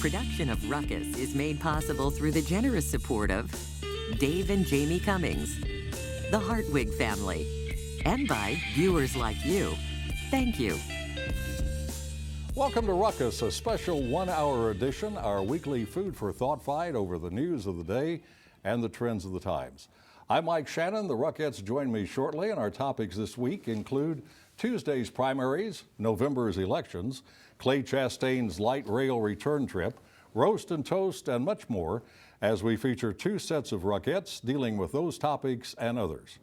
Production of Ruckus is made possible through the generous support of Dave and Jamie Cummings, the Hartwig family, and by viewers like you. Thank you. Welcome to Ruckus, a special one-hour edition, our weekly food for thought fight over the news of the day and the trends of the times. I'm Mike Shannon. The Ruckettes join me shortly, and our topics this week include Tuesday's primaries, November's elections, Clay Chastain's light rail return trip, roast and toast, and much more as we feature two sets of Ruckettes dealing with those topics and others.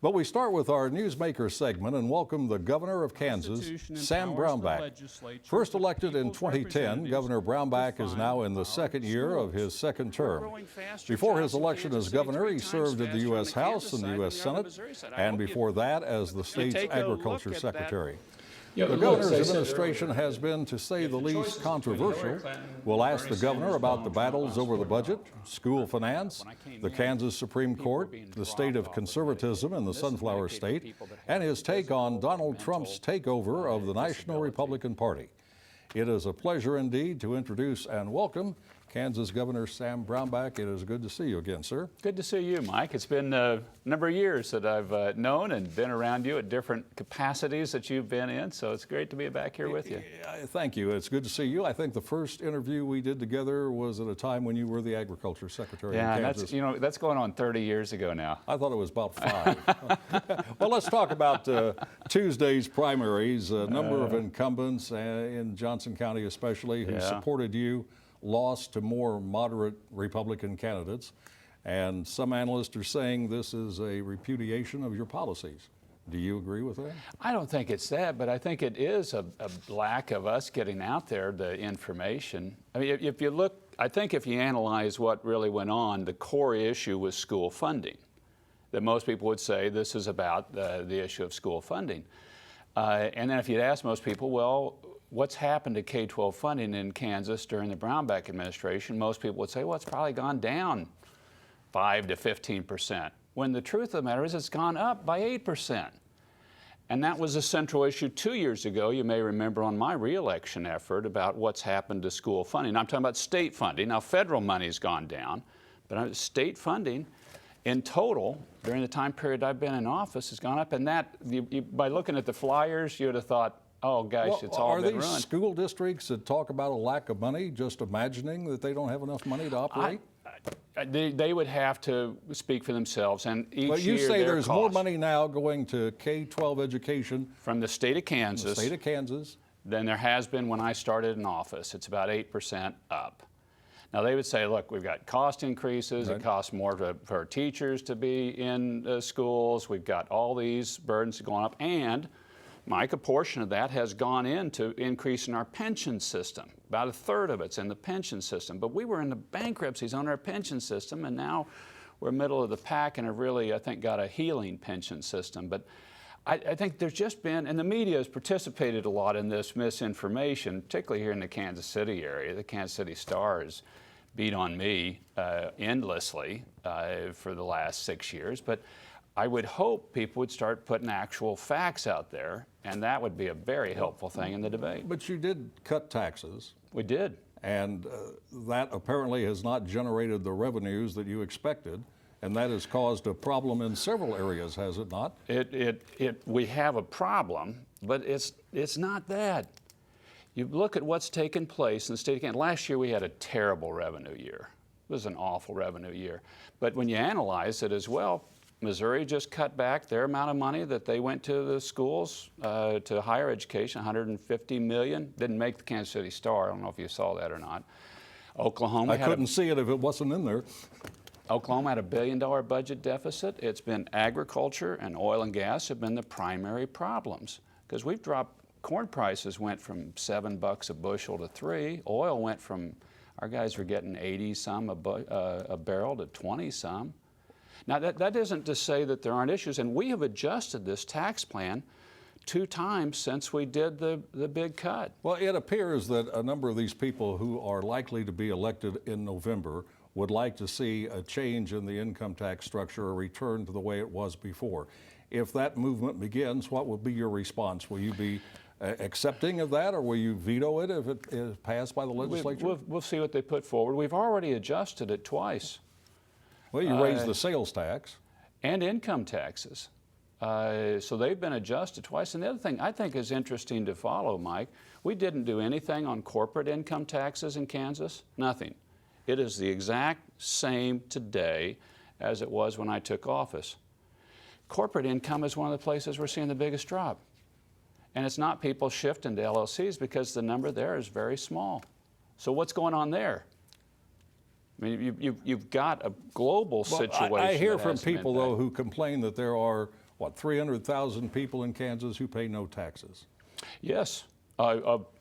But we start with our Newsmaker segment and welcome the Governor of Kansas, Sam Brownback. First elected in 2010, Governor Brownback is now in the second year of his second term. Before his election as governor, he served in the U.S. House and the U.S. Senate, and before that as the state's agriculture secretary. The governor's administration has been, to say the least, controversial. We'll ask the governor about the battles over the budget, school finance, the Kansas Supreme Court, the state of conservatism in the Sunflower State, and his take on Donald Trump's takeover of the National Republican Party. It is a pleasure indeed to introduce and welcome Kansas Governor Sam Brownback. It is good to see you again, sir. Good to see you, Mike. It's been a number of years that I've known and been around you at different capacities that you've been in, so it's great to be back here with you. Thank you. It's good to see you. I think the first interview we did together was at a time when you were the Agriculture Secretary in Kansas. That's going on 30 years ago now. I thought it was about 5. Well, let's talk about Tuesday's primaries. A number of incumbents in Johnson County especially who supported you lost to more moderate Republican candidates, and some analysts are saying this is a repudiation of your policies. Do you agree with that? I don't think it's that, but I think it is a lack of us getting out there the information. I mean, if you look, I think if you analyze what really went on, the core issue was school funding. That most people would say this is about the issue of school funding. And then if you'd ask most people, well, what's happened to K-12 funding in Kansas during the Brownback administration? Most people would say, well, it's probably gone down 5 to 15%. When the truth of the matter is it's gone up by 8%. And that was a central issue 2 years ago, you may remember, on my reelection effort about what's happened to school funding. I'm talking about state funding. Now, federal money's gone down, but state funding in total during the time period I've been in office has gone up. And that, by looking at the flyers, you would have thought, oh, gosh, well, it's all been ruined. Are these school districts that talk about a lack of money just imagining that they don't have enough money to operate? They would have to speak for themselves, and each year But you say there's cost, more money now going to K-12 education from the state of Kansas, than there has been when I started in office. It's about 8% up. Now, they would say, look, we've got cost increases. Right. It costs more for teachers to be in schools. We've got all these burdens going up, and Mike, a portion of that has gone into increasing our pension system. About a third of it's in the pension system. But we were in the bankruptcies on our pension system, and now we're middle of the pack and have really, I think, got a healing pension system. But I think there's just been, and the media has participated a lot in this misinformation, particularly here in the Kansas City area. The Kansas City Star has beat on me endlessly for the last 6 years. But I would hope people would start putting actual facts out there, and that would be a very helpful thing in the debate. But you did cut taxes. We did. And that apparently has not generated the revenues that you expected, and that has caused a problem in several areas, has it not? We have a problem, but it's not that. You look at what's taken place in the state of Kansas. Last year we had a terrible revenue year. It was an awful revenue year. But when you analyze it as well, Missouri just cut back their amount of money that they went to the schools, to higher education, $150 million. Didn't make the Kansas City Star. I don't know if you saw that or not. Oklahoma. I couldn't see it if it wasn't in there. Oklahoma had $1 billion budget deficit. It's been agriculture and oil and gas have been the primary problems because we've dropped. Corn prices went from $7 a bushel to $3. Oil went from, our guys were getting 80-some a barrel to 20-some. Now, that isn't to say that there aren't issues, and we have adjusted this tax plan 2 times since we did the big cut. Well, it appears that a number of these people who are likely to be elected in November would like to see a change in the income tax structure, a return to the way it was before. If that movement begins, what will be your response? Will you be accepting of that, or will you veto it if it is passed by the legislature? We'll see what they put forward. We've already adjusted it twice. Well, you raised the sales tax. And income taxes. So they've been adjusted twice. And the other thing I think is interesting to follow, Mike, we didn't do anything on corporate income taxes in Kansas. Nothing. It is the exact same today as it was when I took office. Corporate income is one of the places we're seeing the biggest drop. And it's not people shifting to LLCs because the number there is very small. So what's going on there? I mean, you've got a global situation. I hear that from has some people, impact. though, who complain that there are, 300,000 people in Kansas who pay no taxes. Yes.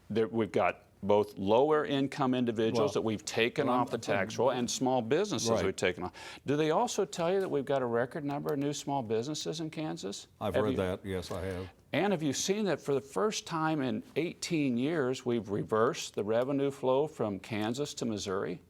We've got both lower income individuals that we've taken off the tax roll and small businesses we've taken off. Do they also tell you that we've got a record number of new small businesses in Kansas? I've read that. Yes, I have. And have you seen that for the first time in 18 years, we've reversed the revenue flow from Kansas to Missouri?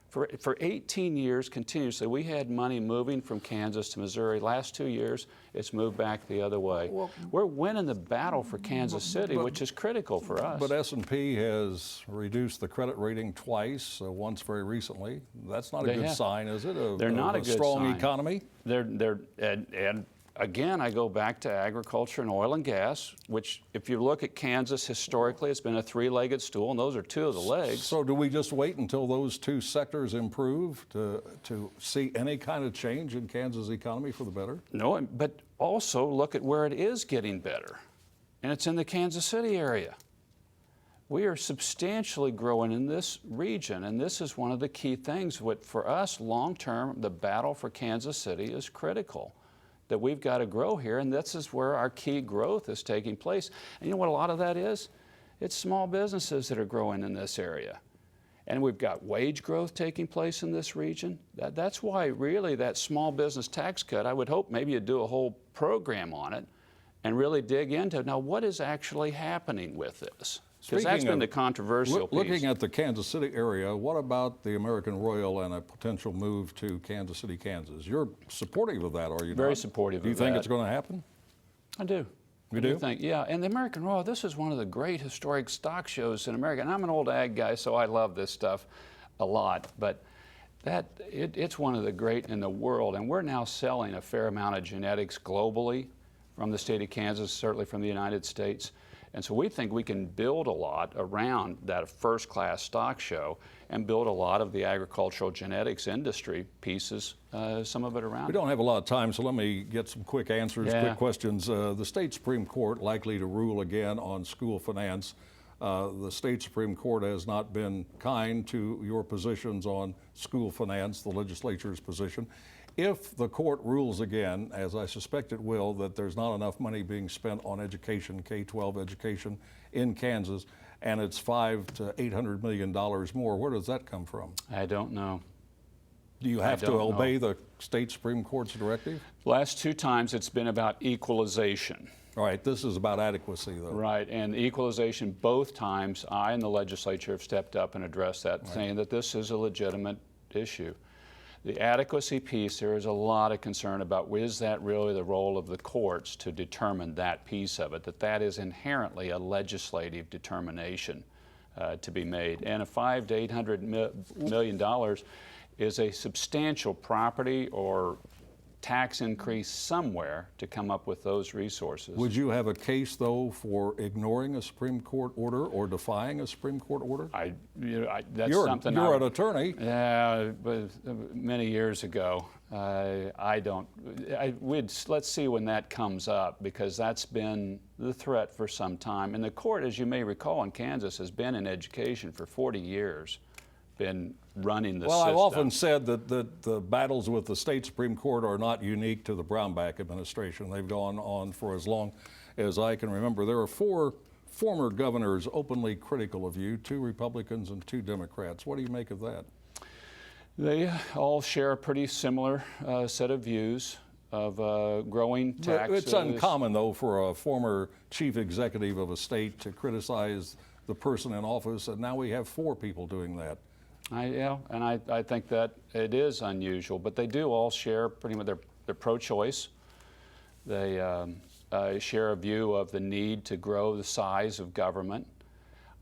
For 18 years continuously, we had money moving from Kansas to Missouri. Last 2 years, it's moved back the other way. Well, we're winning the battle for Kansas City, which is critical for us. But S&P has reduced the credit rating twice, once very recently. That's not a good sign, is it? They're not a good strong sign. economy? And again, I go back to agriculture and oil and gas, which if you look at Kansas historically, it's been a three-legged stool, and those are two of the legs. So do we just wait until those two sectors improve to see any kind of change in Kansas' economy for the better? No, but also look at where it is getting better, and it's in the Kansas City area. We are substantially growing in this region, and this is one of the key things. What for us, long-term, the battle for Kansas City is critical. That we've got to grow here, and this is where our key growth is taking place. And you know what a lot of that is? It's small businesses that are growing in this area. And we've got wage growth taking place in this region. That's why really that small business tax cut, I would hope maybe you'd do a whole program on it and really dig into, now what is actually happening with this? Because that's been the controversial piece. Looking at the Kansas City area, what about the American Royal and a potential move to Kansas City, Kansas? You're supportive of that, are you not? Very supportive of that. Do you think it's going to happen? I do. You do? Yeah, and the American Royal, this is one of the great historic stock shows in America. And I'm an old ag guy, so I love this stuff a lot. But it's one of the great in the world. And we're now selling a fair amount of genetics globally from the state of Kansas, certainly from the United States. And so we think we can build a lot around that first-class stock show and build a lot of the agricultural genetics industry pieces, some of it around. We don't have a lot of time, so let me get some quick answers, quick questions. The state Supreme Court likely to rule again on school finance. The state Supreme Court has not been kind to your positions on school finance, the legislature's position. If the court rules again, as I suspect it will, that there's not enough money being spent on education, K-12 education in Kansas, and it's $500 to $800 million more, where does that come from? I don't know. Do you have to obey the state Supreme Court's directive? Last two times it's been about equalization. All right, this is about adequacy, though. Right, and equalization, both times I and the legislature have stepped up and addressed that, saying that this is a legitimate issue. The adequacy piece, there is a lot of concern about, is that really the role of the courts to determine that piece of it, that is inherently a legislative determination to be made. And a $500 to $800 million is a substantial property or tax increase somewhere to come up with those resources. Would you have a case, though, for ignoring a Supreme Court order or defying a Supreme Court order? That's something you're an attorney. Yeah, but many years ago. Let's see when that comes up, because that's been the threat for some time. And the court, as you may recall, in Kansas has been in education for 40 years. Been running the system. I've often said that the battles with the state Supreme Court are not unique to the Brownback administration. They've gone on for as long as I can remember. There are 4 former governors openly critical of you, 2 Republicans and 2 Democrats. What do you make of that? They all share a pretty similar set of views of growing taxes. It's uncommon, though, for a former chief executive of a state to criticize the person in office, and now we have 4 people doing that. I think that it is unusual, but they do all share pretty much, they're pro-choice. They share a view of the need to grow the size of government.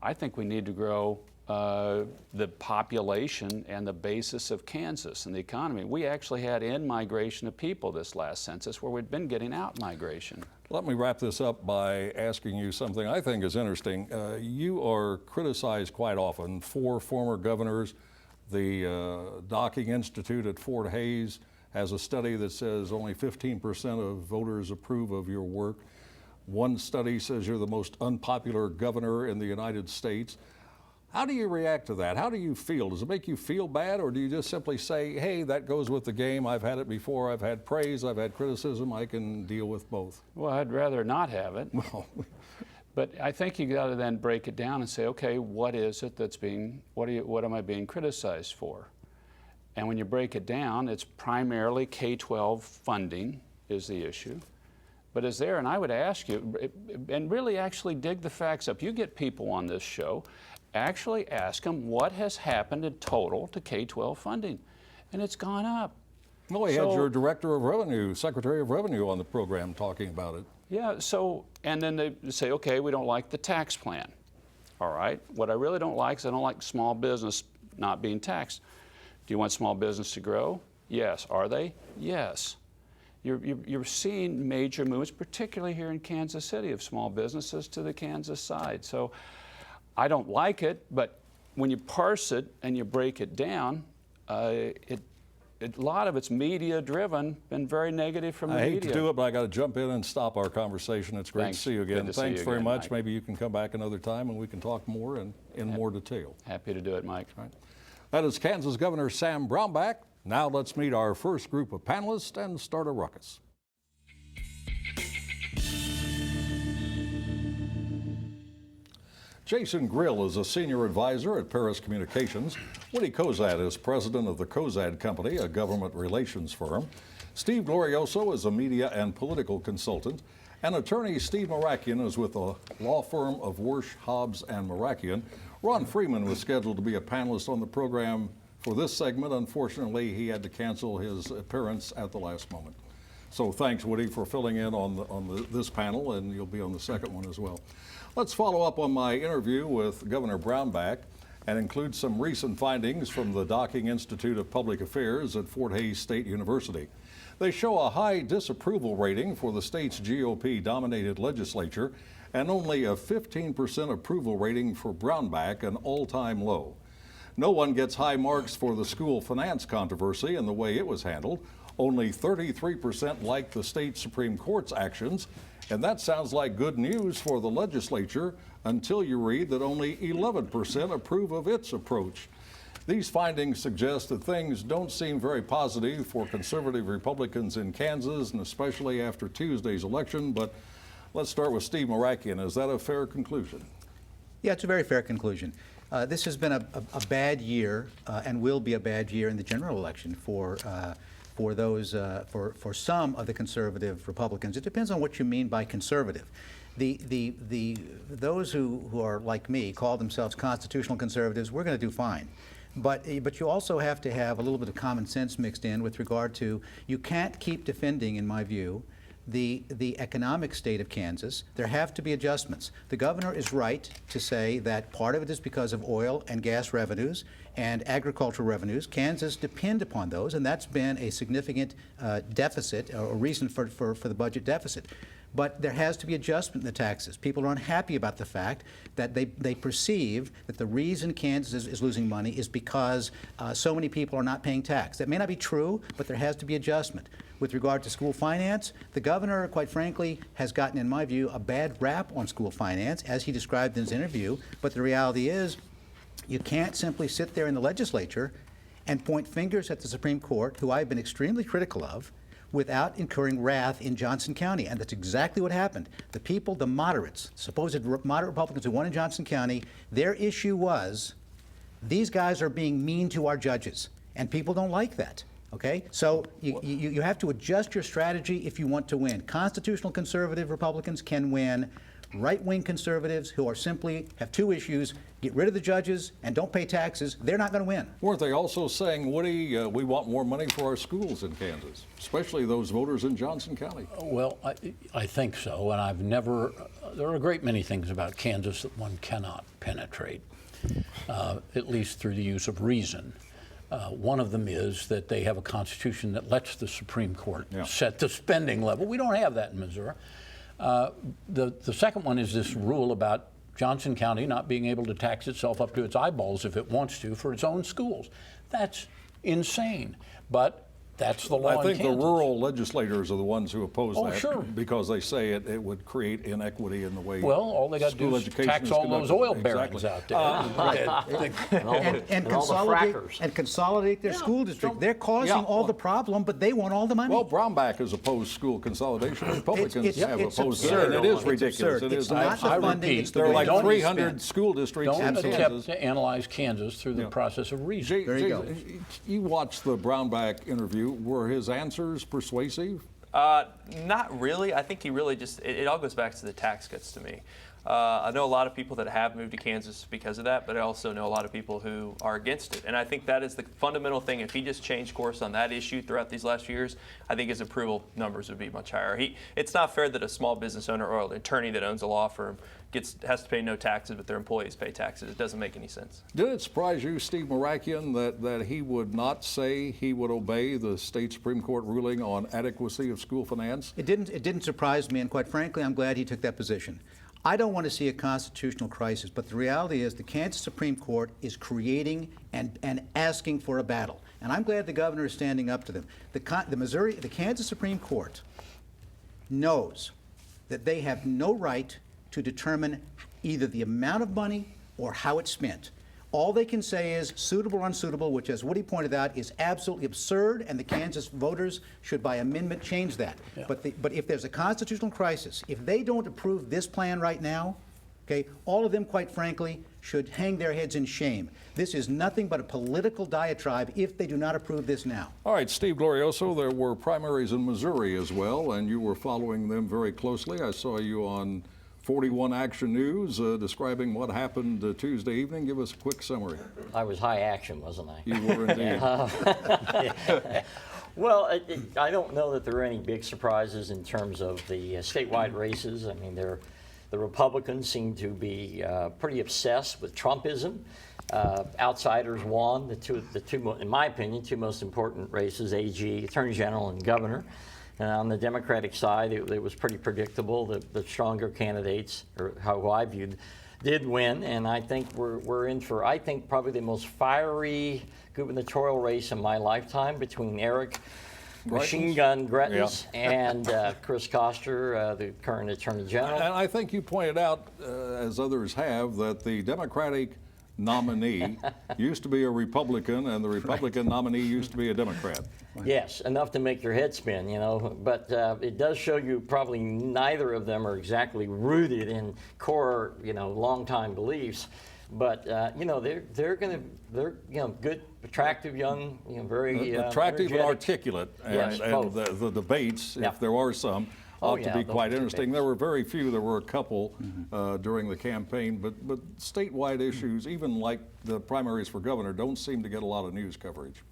I think we need to grow the population and the basis of Kansas and the economy. We actually had in-migration of people this last census where we'd been getting out-migration. Let me wrap this up by asking you something I think is interesting. You are criticized quite often. 4 former governors, the Docking Institute at Fort Hays has a study that says only 15% of voters approve of your work. One study says you're the most unpopular governor in the United States. How do you react to that? How do you feel? Does it make you feel bad, or do you just simply say, hey, that goes with the game, I've had it before, I've had praise, I've had criticism, I can deal with both? Well, I'd rather not have it. Well, but I think you got to then break it down and say, okay, what is it that's being, what am I being criticized for? And when you break it down, it's primarily K-12 funding is the issue. But is there, and I would ask you, and really actually dig the facts up. You get people on this show, actually ask them what has happened in total to K-12 funding, and it's gone up. well, we had your Director of Revenue, Secretary of Revenue on the program talking about it. Yeah, so, and then they say, okay, we don't like the tax plan. All right, what I really don't like is I don't like small business not being taxed. Do you want small business to grow? Yes. Are they? Yes. You're seeing major moves, particularly here in Kansas City, of small businesses to the Kansas side. So I don't like it, but when you parse it and you break it down, a lot of it's media-driven, been very negative from the media. I hate to do it, but I got to jump in and stop our conversation. It's great to see you again. Thanks very much. Mike. Maybe you can come back another time and we can talk more and in more detail. Happy to do it, Mike. All right. That is Kansas Governor Sam Brownback. Now let's meet our first group of panelists and start a ruckus. Jason Grill is a senior advisor at Paris Communications. Woody Kozad is president of the Kozad Company, a government relations firm. Steve Glorioso is a media and political consultant. And attorney Steve Marakian is with the law firm of Warsh, Hobbs, and Marakian. Ron Freeman was scheduled to be a panelist on the program for this segment. Unfortunately, he had to cancel his appearance at the last moment. So thanks, Woody, for filling in on this panel, and you'll be on the second one as well. Let's follow up on my interview with Governor Brownback and include some recent findings from the Docking Institute of Public Affairs at Fort Hays State University. They show a high disapproval rating for the state's GOP-dominated legislature and only a 15% approval rating for Brownback, an all-time low. No one gets high marks for the school finance controversy and the way it was handled. Only 33% like the state Supreme Court's actions, and that sounds like good news for the legislature until you read that only 11% approve of its approach. These findings suggest that things don't seem very positive for conservative Republicans in Kansas, and especially after Tuesday's election. But let's start with Steve Marakian. Is that a fair conclusion? Yeah, it's a very fair conclusion. This has been a bad year and will be a bad year in the general election for some of the conservative Republicans. It depends on what you mean by conservative. Those who are like me, call themselves constitutional conservatives, we're going to do fine. But you also have to have a little bit of common sense mixed in with regard to, you can't keep defending, in my view, the economic state of Kansas. There have to be adjustments. The governor is right to say that part of it is because of oil and gas revenues and agricultural revenues. Kansas depend upon those, and that's been a significant deficit, or a reason for the budget deficit. But there has to be adjustment in the taxes. People are unhappy about the fact that they perceive that the reason Kansas is losing money is because so many people are not paying tax. That may not be true, but there has to be adjustment. With regard to school finance, the governor, quite frankly, has gotten, in my view, a bad rap on school finance, as he described in his interview. But the reality is, you can't simply sit there in the legislature and point fingers at the Supreme Court, who I've been extremely critical of, without incurring wrath in Johnson County. And that's exactly what happened. The people, the moderates, supposed moderate Republicans who won in Johnson County, their issue was, these guys are being mean to our judges, and people don't like that. Okay, so you have to adjust your strategy if you want to win. Constitutional conservative Republicans can win. right-wing conservatives who are simply have two issues: get rid of the judges and don't pay taxes. They're not going to win. Weren't they also saying, Woody, we want more money for our schools in Kansas, especially those voters in Johnson County? Well, I think so, and I've never. There are a great many things about Kansas that one cannot penetrate, at least through the use of reason. One of them is that they have a constitution that lets the Supreme Court set the spending level. We don't have that in Missouri. The second one is this rule about Johnson County not being able to tax itself up to its eyeballs if it wants to for its own schools. That's insane, but that's the law I in think the Kansas. rural legislators are the ones who oppose Oh, that sure. because they say it would create inequity in the way Well, all they got to school do is education tax is all those oil conducted. barons Exactly. out there. And consolidate their school district. They're causing all the problem, but they want all the money. Well, Brownback has opposed school consolidation. Republicans It's have opposed absurd. it. And it is It's ridiculous. absurd. It It's is not the absolutely. funding, it's the There are way like the money is 300 spent. school districts Don't in attempt Kansas. to analyze Kansas through the process of reason. There you go. You watched the Brownback interview. Were his answers persuasive? Not really. I think he really just, it all goes back to the tax cuts to me. I know a lot of people that have moved to Kansas because of that, but I also know a lot of people who are against it. And I think that is the fundamental thing. If he just changed course on that issue throughout these last few years, I think his approval numbers would be much higher. It's not fair that a small business owner or an attorney that owns a law firm has to pay no taxes, but their employees pay taxes. It doesn't make any sense. Did it surprise you, Steve Marakian, that he would not say he would obey the state Supreme Court ruling on adequacy of school finance? It didn't surprise me, and quite frankly, I'm glad he took that position. I don't want to see a constitutional crisis, but the reality is the Kansas Supreme Court is creating and asking for a battle. And I'm glad the governor is standing up to them. The Kansas Supreme Court knows that they have no right to determine either the amount of money or how it's spent. All they can say is suitable or unsuitable, which, as Woody pointed out, is absolutely absurd, and the Kansas voters should, by amendment, change that. Yeah. But if there's a constitutional crisis, if they don't approve this plan right now, okay, all of them, quite frankly, should hang their heads in shame. This is nothing but a political diatribe if they do not approve this now. All right, Steve Glorioso, there were primaries in Missouri as well, and you were following them very closely. I saw you on 41 Action News describing what happened Tuesday evening. Give us a quick summary. I was high action, wasn't I? You were indeed. Well, I don't know that there are any big surprises in terms of the statewide races. I mean, the Republicans seem to be pretty obsessed with Trumpism. Outsiders won the two, in my opinion, two most important races: AG, Attorney General, and Governor. On the Democratic side, it was pretty predictable that the stronger candidates, or how I viewed, did win. And I think we're in for, I think, probably the most fiery gubernatorial race in my lifetime between Eric Machine Gun Gretens and Chris Koster, the current Attorney General. And I think you pointed out, as others have, that the Democratic nominee used to be a Republican, and the Republican nominee used to be a Democrat. Yes, enough to make your head spin, you know. But it does show you probably neither of them are exactly rooted in core, long-time beliefs. But they're good, attractive, young, very attractive and energetic. articulate, Yes, and both. the debates, Yeah. if there are some, Oh, ought to yeah, be those quite are interesting. debates. There were very few. There were a couple during the campaign, but statewide issues, even like the primaries for governor, don't seem to get a lot of news coverage.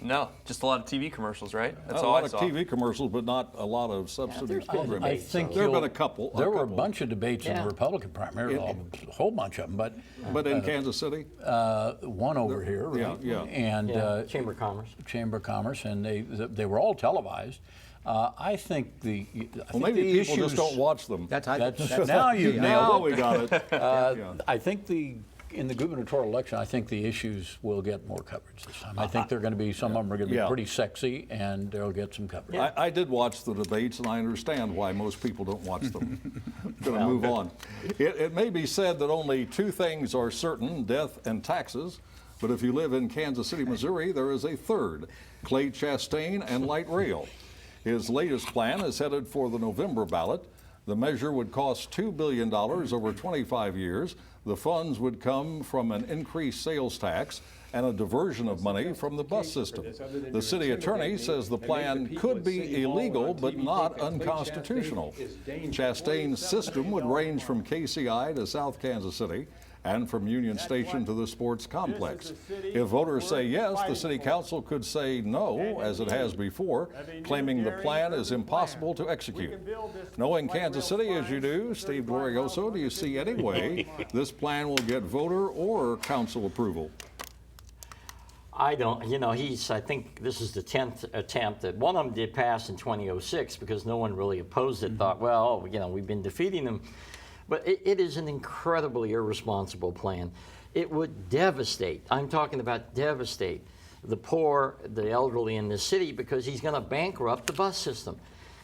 No, just a lot of TV commercials, right? That's a all lot I of saw. TV commercials, but not a lot of substantive programming. I think there have been a couple. There were a bunch of debates in Yeah. the Republican primary, a whole bunch of them, But in Kansas City, one over here, right? yeah. And Chamber of Commerce. Chamber of Commerce, and they were all televised. I think the well, maybe the people just issues- don't watch them. now you've Now nailed we it. got it. I think in the gubernatorial election, I think the issues will get more coverage this time. I think they're going to be, some of them are going to be pretty sexy, and they'll get some coverage. I did watch the debates, and I understand why most people don't watch them. Going to move on. It may be said that only two things are certain, death and taxes, but if you live in Kansas City, Missouri, there is a third, Clay Chastain and light rail. His latest plan is headed for the November ballot. The measure would cost $2 billion over 25 years. The funds would come from an increased sales tax and a diversion of money from the bus system. The city attorney says the plan could be illegal but not unconstitutional. Chastain's system would range from KCI to South Kansas City and from Union Station to the sports complex. If voters say yes, the city council could say no, as it has before, claiming the plan is impossible to execute. Knowing Kansas City as you do, Steve Glorioso, do you see any way this plan will get voter or council approval? I don't, you know, I think this is the 10th attempt. That one of them did pass in 2006 because no one really opposed it, thought, well, you know, we've been defeating them. But it is an incredibly irresponsible plan. It would devastate, I'm talking about devastate, the poor, the elderly in this city, because he's going to bankrupt the bus system.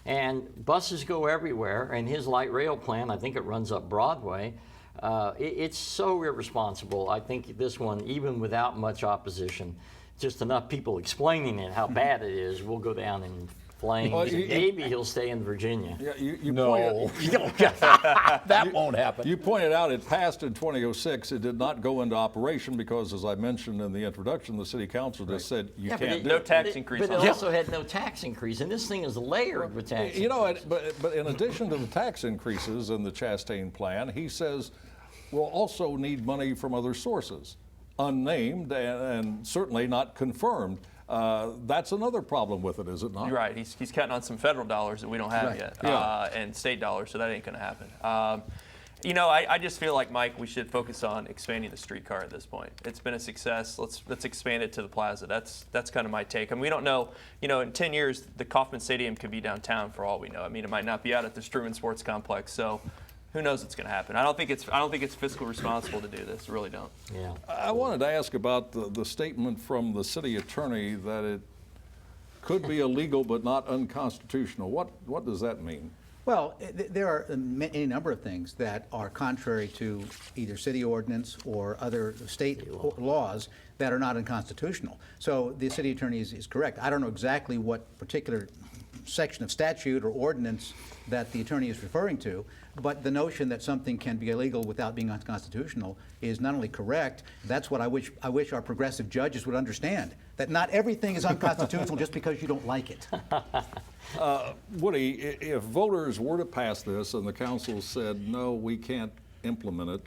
And buses go everywhere, and his light rail plan, I think it runs up Broadway. It's so irresponsible. I think this one, even without much opposition, just enough people explaining it, how bad it is, will go down in flames. Well, maybe he'll stay in Virginia. Yeah, No, that won't happen. You pointed out it passed in 2006. It did not go into operation because, as I mentioned in the introduction, the city council just said you can't do it. No tax increase. But it also had no tax increase, and this thing is layered with tax You know, but in addition to the tax increases in the Chastain plan, he says we'll also need money from other sources, unnamed and certainly not confirmed. That's another problem with it, is it not? You're right. He's counting on some federal dollars that we don't have Right. yet, Yeah. and state dollars, so that ain't going to happen. You know, I just feel like, Mike, we should focus on expanding the streetcar at this point. It's been a success. Let's expand it to the plaza. That's kind of my take. I mean, we don't know. You know, in 10 years, the Kauffman Stadium could be downtown for all we know. I mean, it might not be out at the Struman Sports Complex. So, who knows what's going to happen? I don't think it's fiscally responsible to do this. I really don't. Yeah. I wanted to ask about the statement from the city attorney that it could be illegal but not unconstitutional. What does that mean? Well, there are any number of things that are contrary to either city ordinance or other state laws that are not unconstitutional. So the city attorney is correct. I don't know exactly what particular section of statute or ordinance that the attorney is referring to, but the notion that something can be illegal without being unconstitutional is not only correct, that's what I wish our progressive judges would understand, that not everything is unconstitutional just because you don't like it. Woody, if voters were to pass this and the council said, no, we can't implement it,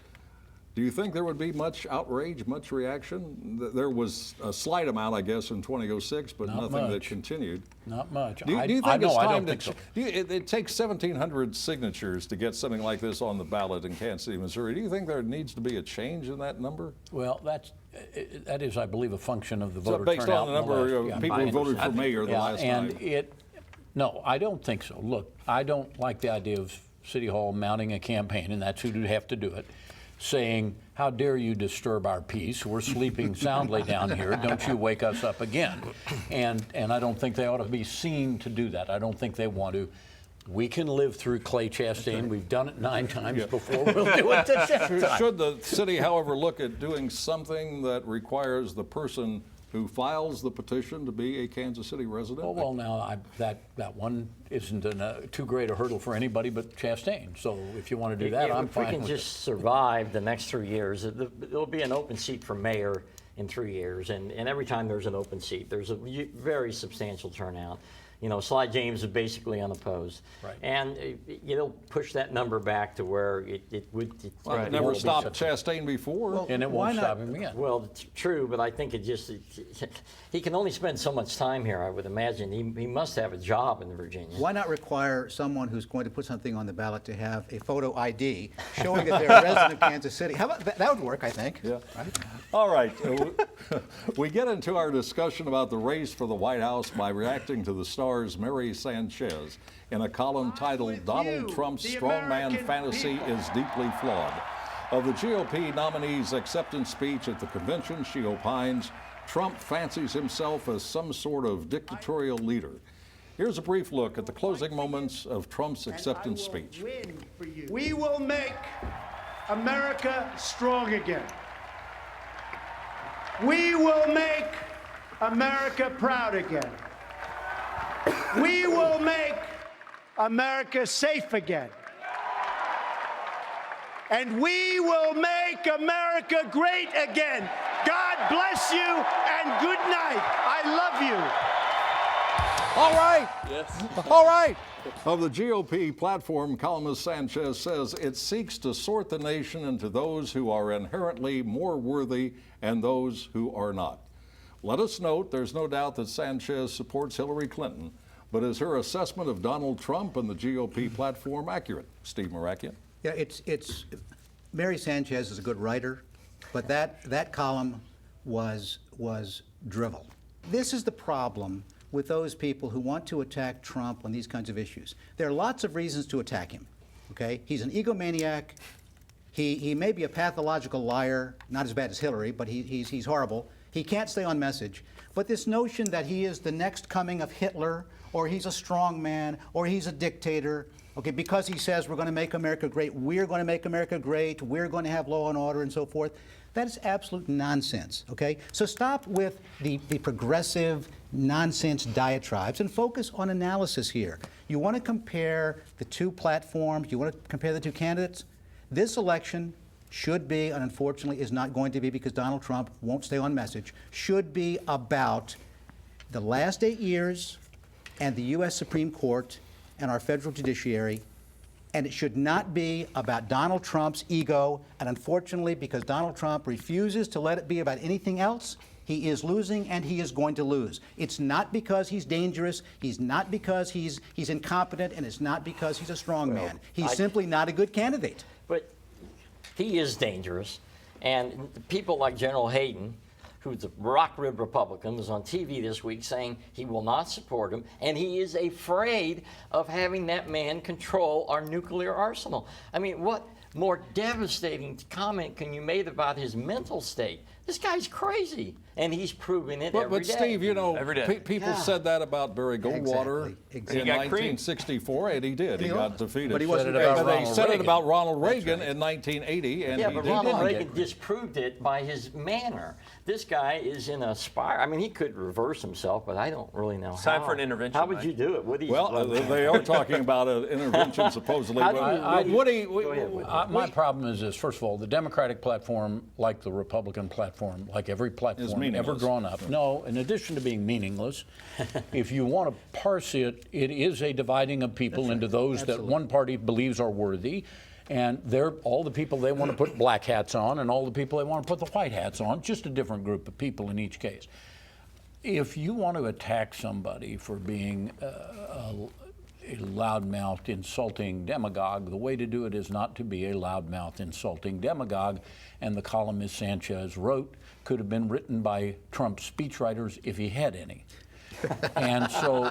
do you think there would be much outrage, much reaction? There was a slight amount, I guess, in 2006, but Not nothing that much. continued. Not much. Do you think I it's time don't think to? so. It takes 1,700 signatures to get something like this on the ballot in Kansas City, Missouri. Do you think there needs to be a change in that number? Well, that is, I believe, a function of the So voter based turnout. on the number of people who voted for mayor the Yeah, last and time. no, I don't think so. Look, I don't like the idea of City Hall mounting a campaign, and that's who'd have to do it, saying, how dare you disturb our peace? We're sleeping soundly down here. Don't you wake us up again. And I don't think they ought to be seen to do that. I don't think they want to. We can live through Clay Chastain. We've done it 9 times before. We'll do it the 10th time. Should the city, however, look at doing something that requires the person who files the petition to be a Kansas City resident? Oh, well, now, that one isn't too great a hurdle for anybody but Chastain. So if you want to do that, I'm fine If we can with just survive the next 3 years, there'll be an open seat for mayor in 3 years, and every time there's an open seat, there's a very substantial turnout. You know, Sly James is basically unopposed. Right. And it'll push that number back to where it would. Well, it never stopped Chastain before. And it Why won't not? stop him again. Well, true, but I think he can only spend so much time here, I would imagine. He must have a job in Virginia. Why not require someone who's going to put something on the ballot to have a photo ID showing that they're a resident of Kansas City? How about that? That would work, I think. Yeah. Right? All right. We get into our discussion about the race for the White House by reacting to the Star's Mary Sanchez in a column titled Donald Trump's Strongman Fantasy is Deeply Flawed. Of the GOP nominee's acceptance speech at the convention, she opines Trump fancies himself as some sort of dictatorial leader. Here's a brief look at the closing moments of Trump's acceptance speech. We will make America strong again. We will make America proud again. We will make America safe again. And we will make America great again. God bless you and good night. I love you. All right. Yes. All right. Of the GOP platform, columnist Sanchez says it seeks to sort the nation into those who are inherently more worthy and those who are not. Let us note there's no doubt that Sanchez supports Hillary Clinton, but is her assessment of Donald Trump and the GOP platform accurate? Steve Marakian. Yeah, it's Mary Sanchez is a good writer, but that column was drivel. This is the problem with those people who want to attack Trump on these kinds of issues. There are lots of reasons to attack him. Okay, he's an egomaniac. He may be a pathological liar, not as bad as Hillary, but he's horrible. He can't stay on message. But this notion that he is the next coming of Hitler, or he's a strong man, or he's a dictator, okay, because he says we're going to make America great, we're going to make America great, we're going to have law and order and so forth, that is absolute nonsense, okay? So stop with the progressive nonsense diatribes and focus on analysis here. You want to compare the two platforms, you want to compare the two candidates. This election should be, and unfortunately is not going to be because Donald Trump won't stay on message, should be about the last 8 years and the U.S. Supreme Court and our federal judiciary, and it should not be about Donald Trump's ego. And unfortunately, because Donald Trump refuses to let it be about anything else, he is losing and he is going to lose. It's not because he's dangerous, he's not because he's incompetent, and it's not because he's a strong man. He's simply not a good candidate. But he is dangerous, and people like General Hayden, who's a rock-ribbed Republican, was on TV this week saying he will not support him, and he is afraid of having that man control our nuclear arsenal. I mean, what more devastating comment can you make about his mental state? This guy's crazy, and he's proving it every day. But Steve, you know, Every day. people said that about Barry Goldwater Exactly. in He got creamed. 1964, and he did. He got defeated. But he wasn't And they Ronald said it Reagan. about Ronald Reagan in 1980, and Yeah, he but did. Ronald Reagan disproved it by his manner. This guy is in a spiral. I mean, he could reverse himself, but I don't really know It's how. time for an intervention, How would Mike. you do it? Woody's Well, they are talking about an intervention supposedly. How do But you- Woody, Go ahead, Woody. My problem is this. First of all, the Democratic platform, like the Republican platform, like every platform ever meaningless. drawn up. No, in addition to being meaningless, if you want to parse it, it is a dividing of people into those that one party believes are worthy, and they're all the people they want to put black hats on, and all the people they want to put the white hats on. Just a different group of people in each case. If you want to attack somebody for being a loudmouthed, insulting demagogue, the way to do it is not to be a loudmouthed, insulting demagogue. And the column Ms. Sanchez wrote could have been written by Trump's speechwriters if he had any. And so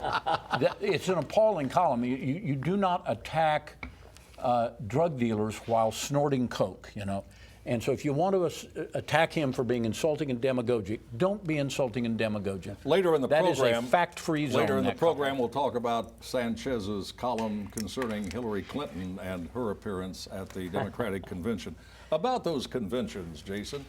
it's an appalling column. You do not attack drug dealers while snorting coke, you know. And so if you want to attack him for being insulting and demagogic, don't be insulting and demagogic. Later in the That program, is a fact-free zone. Later in the that program, we'll talk about Sanchez's column concerning Hillary Clinton and her appearance at the Democratic convention. About those conventions, Jason,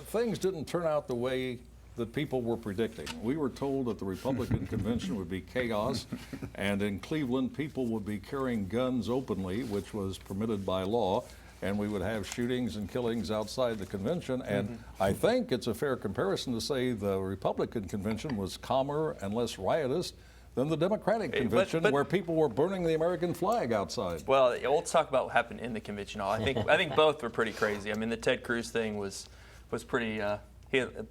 things didn't turn out the way that people were predicting. We were told that the Republican convention would be chaos, and in Cleveland, people would be carrying guns openly, which was permitted by law, and we would have shootings and killings outside the convention. And I think it's a fair comparison to say the Republican convention was calmer and less riotous than the Democratic convention, where people were burning the American flag outside. Well, let's talk about what happened in the convention hall. I think both were pretty crazy. I mean, the Ted Cruz thing was pretty a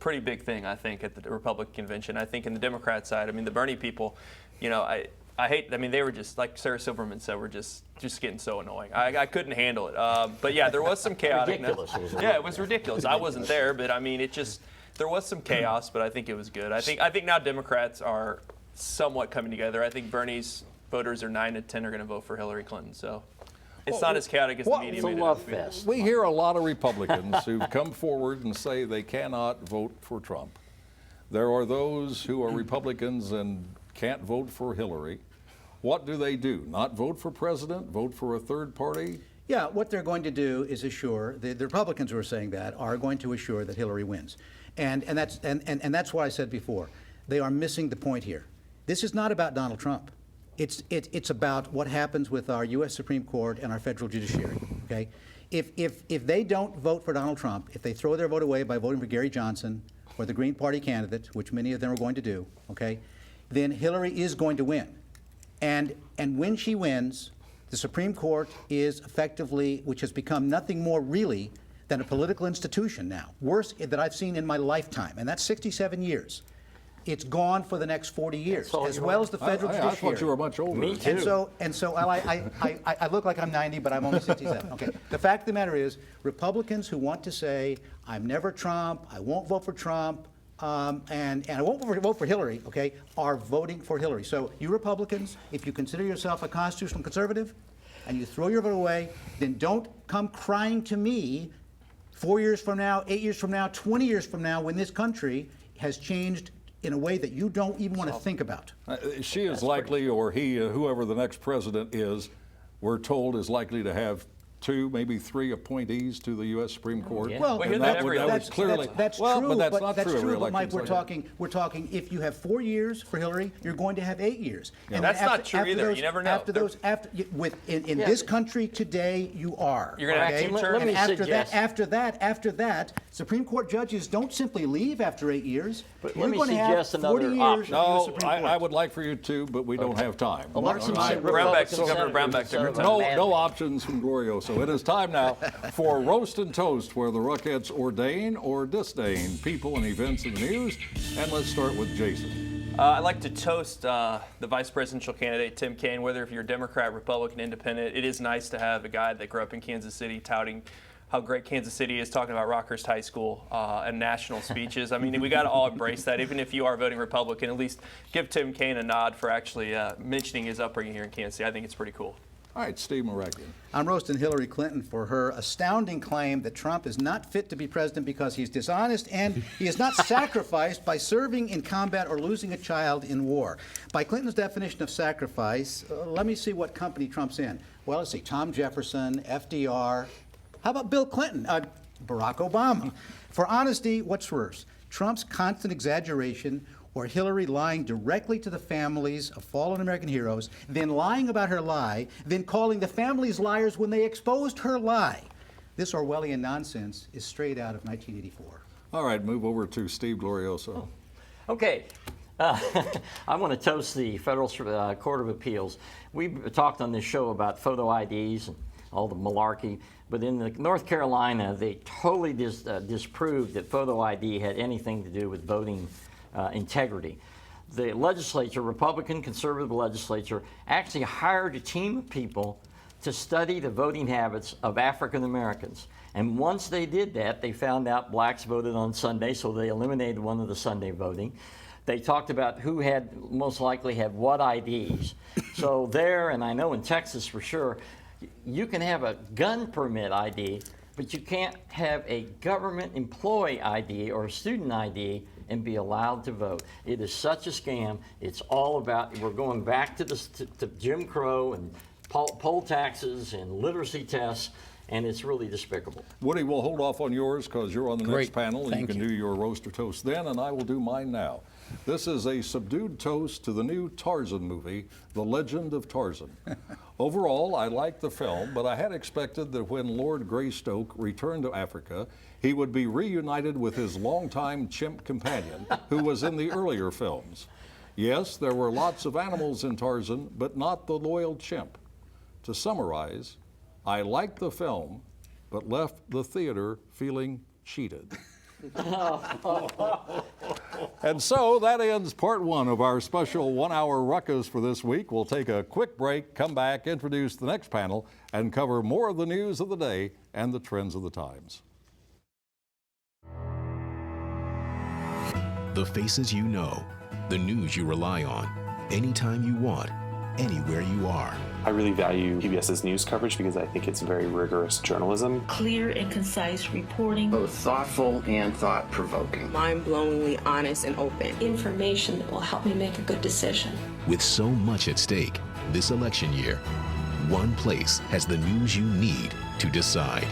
pretty big thing, I think, at the Republican convention. I think in the Democrat side, I mean, the Bernie people, you know, I hate. I mean, they were just like Sarah Silverman said, were just getting so annoying. I couldn't handle it. But yeah, there was some chaotic. Ridiculous. Yeah, it was ridiculous. I wasn't there, but I mean, there was some chaos, but I think it was good. I think now Democrats are somewhat coming together. I think Bernie's voters are 9 to 10 are going to vote for Hillary Clinton. So it's not as chaotic as the media It's a made it love out to be. fest. We hear a lot of Republicans who've come forward and say they cannot vote for Trump. There are those who are Republicans and can't vote for Hillary. What do they do? Not vote for president? Vote for a third party? Yeah, what they're going to do is assure, the Republicans who are saying that are going to assure that Hillary wins. And that's what I said before. They are missing the point here. This is not about Donald Trump. It's about what happens with our U.S. Supreme Court and our federal judiciary. okay? If they don't vote for Donald Trump, if they throw their vote away by voting for Gary Johnson or the Green Party candidate, which many of them are going to do, okay, then Hillary is going to win. And when she wins, the Supreme Court is effectively, which has become nothing more really than a political institution now, worse that I've seen in my lifetime, and that's 67 years. It's gone for the next 40 years, as well as the federal judiciary. I thought you were much older. Me too. And so I look like I'm 90, but I'm only 67. Okay. The fact of the matter is, Republicans who want to say, I'm never Trump, I won't vote for Trump, and I won't vote for Hillary, okay, are voting for Hillary. So you Republicans, if you consider yourself a constitutional conservative and you throw your vote away, then don't come crying to me 4 years from now, 8 years from now, 20 years from now, when this country has changed in a way that you don't even want to think about. She is likely, or he, whoever the next president is, we're told is likely to have 2, maybe 3 appointees to the U.S. Supreme Court. Yeah. Well, We hear that every day. that's clearly true, but that's not true. Every but Mike, election's we're talking. If you have 4 years for Hillary, you're going to have 8 years. And That's then not true either. those- You never know. In this country today, you are. You're gonna have okay? two Let terms. me And after suggest- after that, Supreme Court judges don't simply leave after 8 years. But You're let me going to have suggest 40 another years option. in the No, Supreme Court. I would like for you to, but we don't have time. What are some Brownback, Republican Governor Brownback senators took her instead time. of a No man? options from Glorioso. It is time now for Roast and Toast, where the Rockettes ordain or disdain people and events in the news. And let's start with Jason. I'd like to toast the vice presidential candidate, Tim Kaine. Whether if you're Democrat, Republican, Independent, it is nice to have a guy that grew up in Kansas City touting how great Kansas City is, talking about Rockhurst High School and national speeches. I mean, we got to all embrace that. Even if you are voting Republican, at least give Tim Kaine a nod for actually mentioning his upbringing here in Kansas City. I think it's pretty cool. All right, Steve Marakian. I'm roasting Hillary Clinton for her astounding claim that Trump is not fit to be president because he's dishonest and he is not sacrificed by serving in combat or losing a child in war. By Clinton's definition of sacrifice, let me see what company Trump's in. Well, let's see, Tom Jefferson, FDR. How about Bill Clinton? Barack Obama. For honesty, what's worse? Trump's constant exaggeration or Hillary lying directly to the families of fallen American heroes, then lying about her lie, then calling the families liars when they exposed her lie. This Orwellian nonsense is straight out of 1984. All right, move over to Steve Glorioso. Okay. I want to toast the Federal Court of Appeals. We've talked on this show about photo IDs and all the malarkey, but in North Carolina, they totally disproved that photo ID had anything to do with voting integrity. The legislature, Republican conservative legislature, actually hired a team of people to study the voting habits of African Americans. And once they did that, they found out blacks voted on Sunday, so they eliminated one of the Sunday voting. They talked about who had most likely had what IDs. So there, and I know in Texas for sure, you can have a gun permit ID, but you can't have a government employee ID or a student ID and be allowed to vote. It is such a scam. It's all about, we're going back to Jim Crow and poll taxes and literacy tests, and it's really despicable. Woody, we'll hold off on yours because you're on the Great. next panel. And Thank you can you. do your roast or toast then, and I will do mine now. This is a subdued toast to the new Tarzan movie, The Legend of Tarzan. Overall, I liked the film, but I had expected that when Lord Greystoke returned to Africa, he would be reunited with his longtime chimp companion, who was in the earlier films. Yes, there were lots of animals in Tarzan, but not the loyal chimp. To summarize, I liked the film, but left the theater feeling cheated. And so that ends part one of our special 1 hour ruckus for this week. We'll take a quick break, come back, introduce the next panel, and cover more of the news of the day and the trends of the times. The faces you know, the news you rely on, anytime you want, anywhere you are. I really value PBS's news coverage because I think it's very rigorous journalism. Clear and concise reporting. Both thoughtful and thought-provoking. Mind-blowingly honest and open. Information that will help me make a good decision. With so much at stake this election year, one place has the news you need to decide.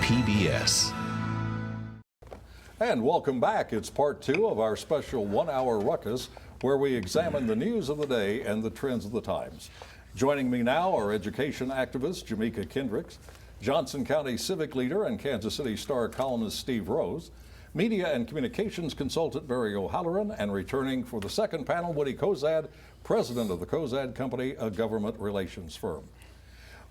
PBS. And welcome back. It's part two of our special 1 hour ruckus, where we examine the news of the day and the trends of the times. Joining me now are education activist Jamika Kendricks, Johnson County civic leader and Kansas City Star columnist Steve Rose, media and communications consultant Barry O'Halloran, and returning for the second panel, Woody Cozad, president of the Cozad Company, a government relations firm.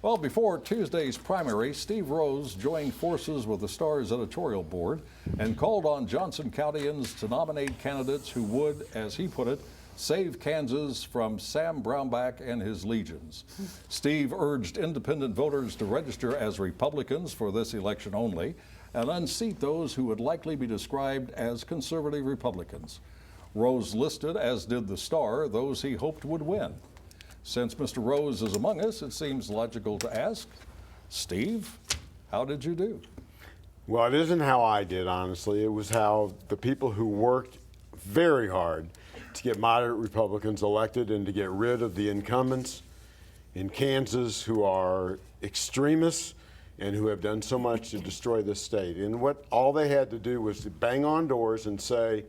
Well, before Tuesday's primary, Steve Rose joined forces with the Star's editorial board and called on Johnson Countyans to nominate candidates who would, as he put it, save Kansas from Sam Brownback and his legions. Steve urged independent voters to register as Republicans for this election only and unseat those who would likely be described as conservative Republicans. Rose listed, as did the Star, those he hoped would win. Since Mr. Rose is among us, it seems logical to ask, Steve, how did you do? Well, it isn't how I did, honestly. It was how the people who worked very hard to get moderate Republicans elected and to get rid of the incumbents in Kansas who are extremists and who have done so much to destroy this state. And what all they had to do was to bang on doors and say,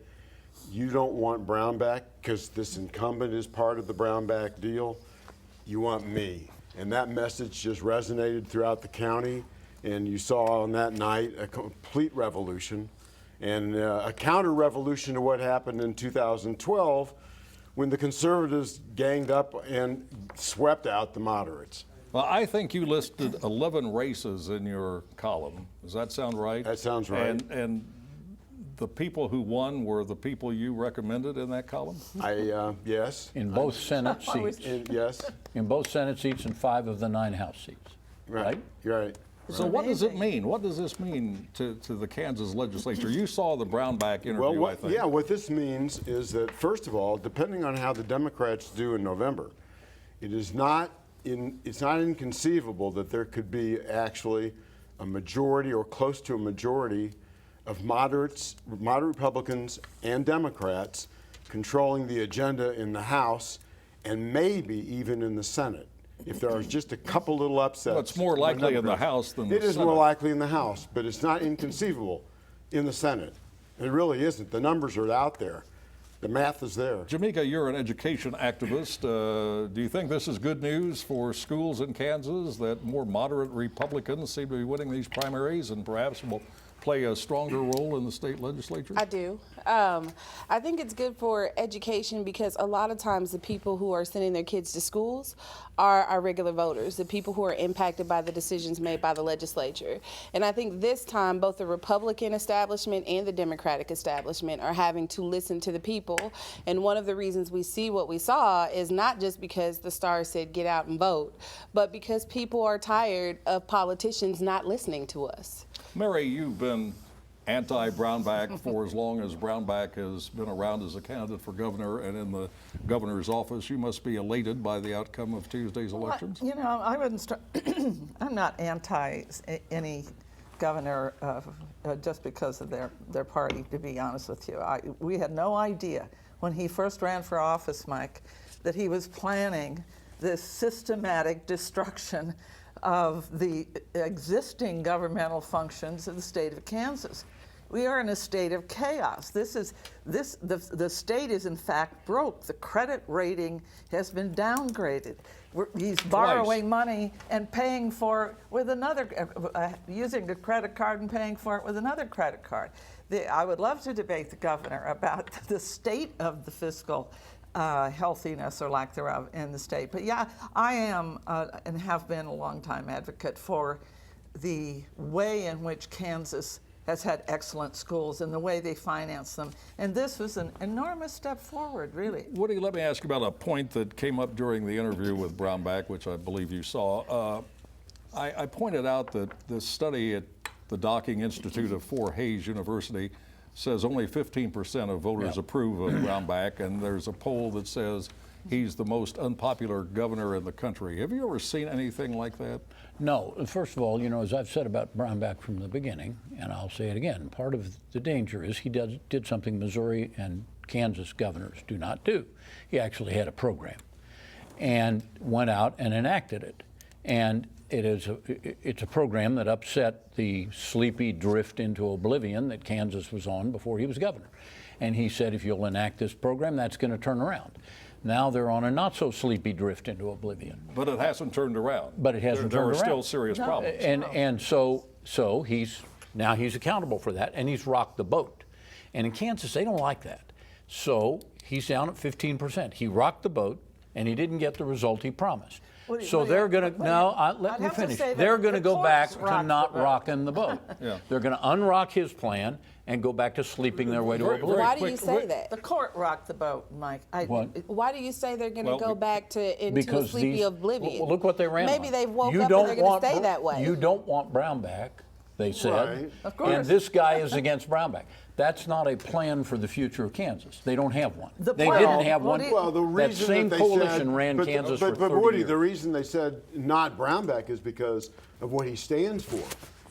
you don't want Brownback because this incumbent is part of the Brownback deal. You want me. And that message just resonated throughout the county. And you saw on that night a complete revolution and a counter-revolution to what happened in 2012 when the conservatives ganged up and swept out the moderates. Well, I think you listed 11 races in your column. Does that sound right? That sounds right. And the people who won were the people you recommended in that column? Yes. In both Senate seats. Yes. In both Senate seats and 5 of the 9 House seats. Right. You're right. So what does it mean? What does this mean to the Kansas legislature? You saw the Brownback interview, I think. Yeah, what this means is that, first of all, depending on how the Democrats do in November, it's not inconceivable that there could be actually a majority or close to a majority of moderate Republicans and Democrats controlling the agenda in the House and maybe even in the Senate. If there are just a couple little upsets. Well, it's more likely in the House than the Senate. It is more likely in the House, but it's not inconceivable in the Senate. It really isn't. The numbers are out there. The math is there. Jamika, you're an education activist. Do you think this is good news for schools in Kansas that more moderate Republicans seem to be winning these primaries and perhaps will play a stronger role in the state legislature? I do. I think it's good for education because a lot of times the people who are sending their kids to schools are our regular voters, the people who are impacted by the decisions made by the legislature. And I think this time both the Republican establishment and the Democratic establishment are having to listen to the people. And one of the reasons we see what we saw is not just because the Star said get out and vote, but because people are tired of politicians not listening to us. Mary, you've been anti-Brownback for as long as Brownback has been around as a candidate for governor and in the governor's office. You must be elated by the outcome of Tuesday's elections. Well, you know, I wouldn't I'm not anti any governor just because of their party, to be honest with you. We had no idea when he first ran for office, Mike, that he was planning this systematic destruction of the existing governmental functions of the state of Kansas. We are in a state of chaos. The state is in fact broke. The credit rating has been downgraded. He's borrowing money and paying for it with another, using a credit card and paying for it with another credit card. I would love to debate the governor about the state of the fiscal healthiness or lack thereof in the state. But yeah, I am and have been a long-time advocate for the way in which Kansas has had excellent schools and the way they finance them. And this was an enormous step forward, really. Woody, let me ask you about a point that came up during the interview with Brownback, which I believe you saw. I pointed out that this study at the Docking Institute of Fort Hays University says only 15% of voters approve of Brownback, and there's a poll that says he's the most unpopular governor in the country. Have you ever seen anything like that? No. First of all, you know, as I've said about Brownback from the beginning, and I'll say it again, part of the danger is he did something Missouri and Kansas governors do not do. He actually had a program and went out and enacted it. And it's a program that upset the sleepy drift into oblivion that Kansas was on before he was governor. And he said, if you'll enact this program, that's going to turn around. Now they're on a not so sleepy drift into oblivion. But it hasn't turned around. But it hasn't There turned are around. still serious problems. And so he's accountable for that, and he's rocked the boat. And in Kansas, they don't like that. So he's down at 15%. He rocked the boat, and he didn't get the result he promised. So they're going to, let me finish. They're going to go back to not rocking the boat. Yeah. They're going to unrock his plan and go back to sleeping their way to oblivion. Why do you say that? The court rocked the boat, Mike. What? Why do you say they're going to Well, go back into a Because sleepy oblivion? well, look what they ran Maybe on. they've woke You up don't and they're going to want stay that way. You don't want Brownback, they said. Right. Of course. And this guy is against Brownback. That's not a plan for the future of Kansas. They don't have one. The They plan- didn't have one. Well, the reason that same they coalition said, ran but, Kansas but, for 30 Woody, years. the reason they said not Brownback is because of what he stands for.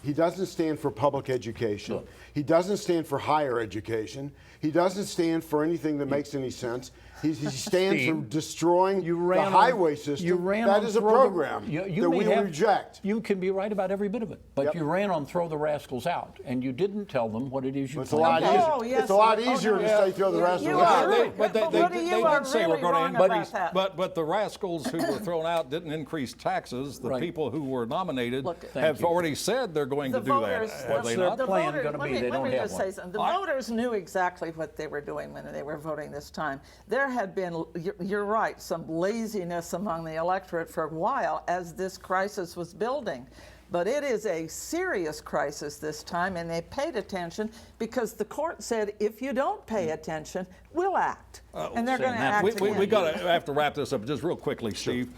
He doesn't stand for public education. Look. He doesn't stand for higher education. He doesn't stand for anything that makes any sense. He stands for Steve, destroying you the ran on- highway system. You ran That on is a throw the- program you that may we have- reject. You can be right about every bit of it, but Yep. you ran on throw the rascals out, and you didn't tell them what it is you It's a lot planned. easier. Oh, yes. It's a lot Oh, easier no. to say throw the rest of You the are way. right. But they Woody, you are did say we're really going wrong to about that. but the rascals who were thrown out didn't increase taxes. The Right. people who were nominated Look, have you. already said they're going to do that. Have they their not? plan gonna be? They Let don't me have just one. say something. The voters knew exactly what they were doing when they were voting this time. There had been, you're right, some laziness among the electorate for a while as this crisis was building. But it is a serious crisis this time, and they paid attention because the court said, if you don't pay attention, we'll act. And they're going to act We again. got to have to wrap this up just real quickly, Steve.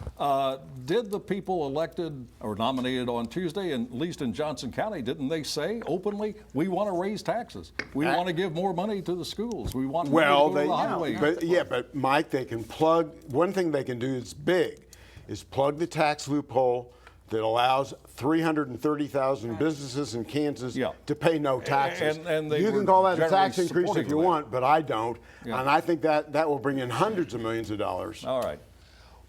Did the people elected or nominated on Tuesday, at least in Johnson County, didn't they say openly, we want to raise taxes, we want to give more money to the schools, we want money to go to the highway? But Mike, they can plug. One thing they can do that's big is plug the tax loophole that allows 330,000 businesses in Kansas to pay no taxes. And they you were can call that a tax generally increase if supportive you of that. want, but I don't. Yeah. And I think that will bring in hundreds of millions of dollars. All right.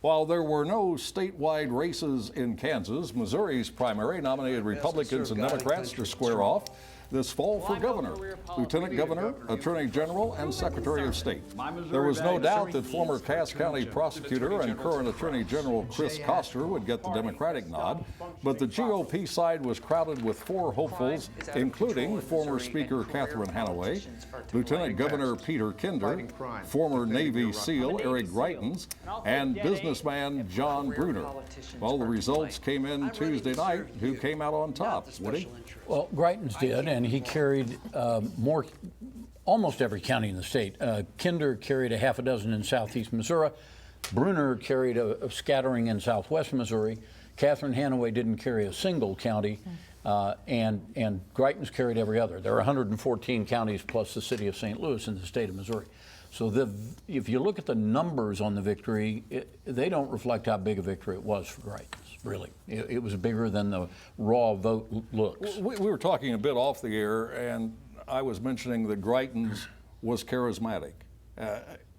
While there were no statewide races in Kansas, Missouri's primary nominated Republicans and Democrats to square off this fall for governor, lieutenant governor, attorney general, and secretary of state. There was no doubt that former Cass County prosecutor and current attorney general Chris Koster would get the Democratic nod, but the GOP side was crowded with four hopefuls, including former Speaker Catherine Hanaway, Lieutenant Governor Peter Kinder, former Navy SEAL Eric Greitens, and businessman John Bruner. Well, the results came in Tuesday night. Who came out on top? Woody? Well, Greitens did, and he carried almost every county in the state. Kinder carried a half a dozen in southeast Missouri. Bruner carried a scattering in southwest Missouri. Catherine Hanaway didn't carry a single county, and Greitens carried every other. There are 114 counties plus the city of St. Louis in the state of Missouri. So if you look at the numbers on the victory, they don't reflect how big a victory it was for Greitens. Really, it was bigger than the raw vote looks. We were talking a bit off the air, and I was mentioning that Greitens was charismatic.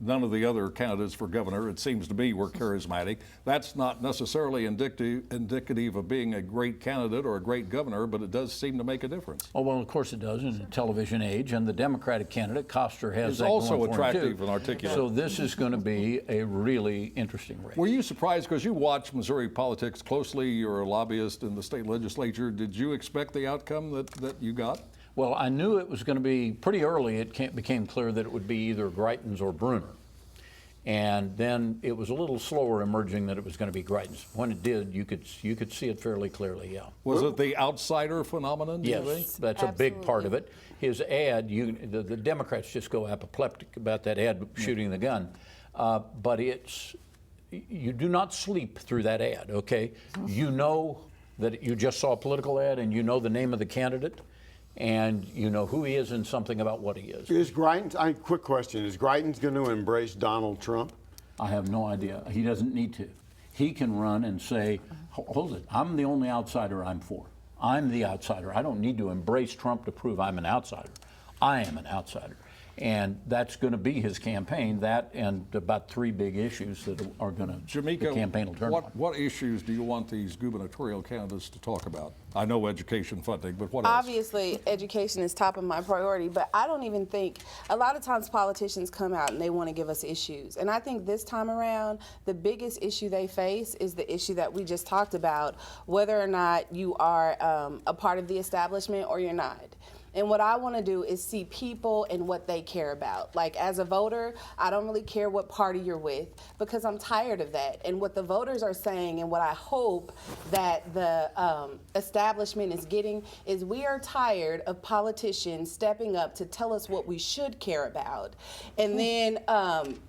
None of the other candidates for governor, it seems to me, were charismatic. That's not necessarily indicative of being a great candidate or a great governor, but it does seem to make a difference. Oh, well, of course it does in the television age, and the Democratic candidate, Koster, has Is that also going for him, attractive too. and articulate. So this is going to be a really interesting race. Were you surprised, because you watch Missouri politics closely, you're a lobbyist in the state legislature, did you expect the outcome that you got? Well, I knew it was going to be pretty early. It became clear that it would be either Greitens or Bruner. And then it was a little slower emerging that it was going to be Greitens. When it did, you could see it fairly clearly, yeah. Was it the outsider phenomenon, do you think? Yes, that's a big part of it. His ad, the Democrats just go apoplectic about that ad shooting the gun. But you do not sleep through that ad, okay? You know that you just saw a political ad and you know the name of the candidate and you know who he is and something about what he is. Is Greitens, quick question, is Greitens going to embrace Donald Trump? I have no idea. He doesn't need to. He can run and say, hold it, I'm the only outsider I'm for. I'm the outsider. I don't need to embrace Trump to prove I'm an outsider. I am an outsider. And that's going to be his campaign, that and about 3 big issues that are going to, the campaign will turn on. What issues do you want these gubernatorial candidates to talk about? I know education funding, but what else? Obviously, education is top of my priority, but I don't even think, a lot of times politicians come out and they want to give us issues. And I think this time around, the biggest issue they face is the issue that we just talked about, whether or not you are a part of the establishment or you're not. And what I want to do is see people and what they care about. Like, as a voter, I don't really care what party you're with because I'm tired of that. And what the voters are saying and what I hope that the establishment is getting is we are tired of politicians stepping up to tell us what we should care about and then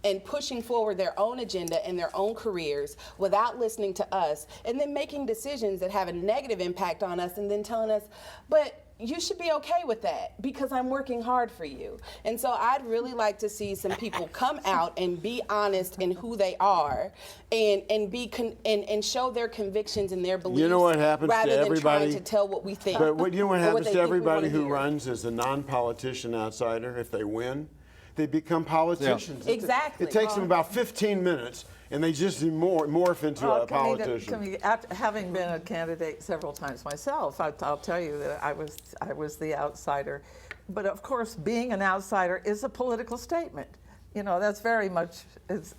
and pushing forward their own agenda and their own careers without listening to us and then making decisions that have a negative impact on us and then telling us, but you should be okay with that because I'm working hard for you. And so I'd really like to see some people come out and be honest in who they are and be and show their convictions and their beliefs. You know what happens rather to than everybody? trying to tell what we think. But you know what happens to everybody who hear. runs as a non-politician outsider if they win? They become politicians. Yeah. Exactly. It takes them about 15 minutes, and they just morph into a politician. Having been a candidate several times myself, I'll tell you that I was the outsider. But of course, being an outsider is a political statement. You know, that's very much as